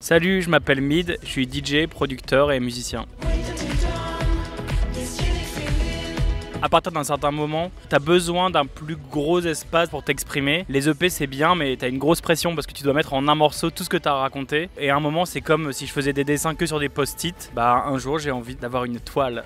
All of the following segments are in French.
Salut, je m'appelle Mid, je suis DJ, producteur et musicien. À partir d'un certain moment, tu as besoin d'un plus gros espace pour t'exprimer. Les EP c'est bien, mais tu as une grosse pression parce que tu dois mettre en un morceau tout ce que tu as raconté. Et à un moment, c'est comme si je faisais des dessins que sur des post-it. Bah un jour, j'ai envie d'avoir une toile.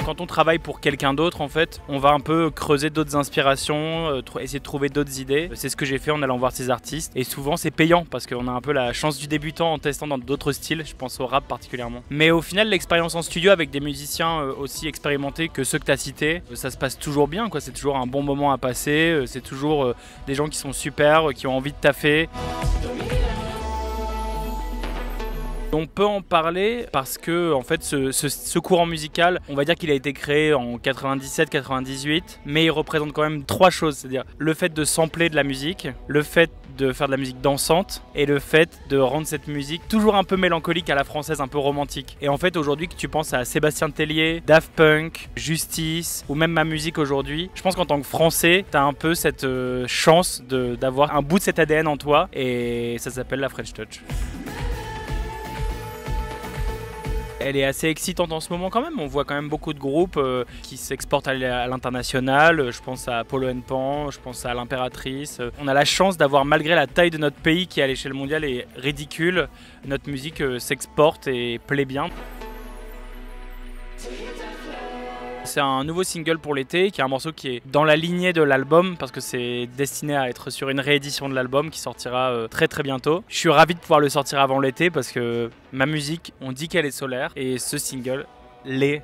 Quand on travaille pour quelqu'un d'autre, en fait, on va un peu creuser d'autres inspirations, essayer de trouver d'autres idées. C'est ce que j'ai fait en allant voir ces artistes. Et souvent, c'est payant parce qu'on a un peu la chance du débutant en testant dans d'autres styles. Je pense au rap particulièrement. Mais au final, l'expérience en studio avec des musiciens aussi expérimentés que ceux que tu as cités, ça se passe toujours bien, quoi. C'est toujours un bon moment à passer. C'est toujours des gens qui sont super, qui ont envie de taffer. On peut en parler parce que en fait ce courant musical, on va dire qu'il a été créé en 97-98, mais il représente quand même trois choses, c'est-à-dire le fait de sampler de la musique, le fait de faire de la musique dansante et le fait de rendre cette musique toujours un peu mélancolique à la française, un peu romantique. Et en fait aujourd'hui que tu penses à Sébastien Tellier, Daft Punk, Justice ou même ma musique aujourd'hui, je pense qu'en tant que Français, tu as un peu cette chance d'avoir un bout de cet ADN en toi et ça s'appelle la French Touch. Elle est assez excitante en ce moment quand même, on voit quand même beaucoup de groupes qui s'exportent à l'international, je pense à Polo & Pan, je pense à l'Impératrice. On a la chance d'avoir, malgré la taille de notre pays qui à l'échelle mondiale est ridicule, notre musique s'exporte et plaît bien. C'est un nouveau single pour l'été, qui est un morceau qui est dans la lignée de l'album, parce que c'est destiné à être sur une réédition de l'album qui sortira très bientôt. Je suis ravi de pouvoir le sortir avant l'été, parce que ma musique, on dit qu'elle est solaire, et ce single l'est.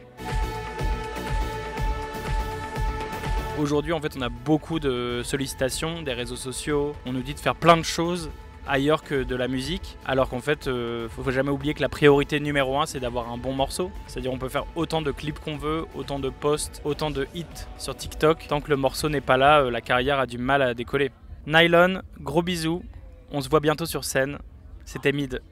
Aujourd'hui, en fait, on a beaucoup de sollicitations des réseaux sociaux, on nous dit de faire plein de choses ailleurs que de la musique, alors qu'en fait faut jamais oublier que la priorité numéro 1 c'est d'avoir un bon morceau, c'est-à-dire on peut faire autant de clips qu'on veut, autant de posts, autant de hits sur TikTok, tant que le morceau n'est pas là, la carrière a du mal à décoller. Nylon, gros bisous, on se voit bientôt sur scène, c'était Mid.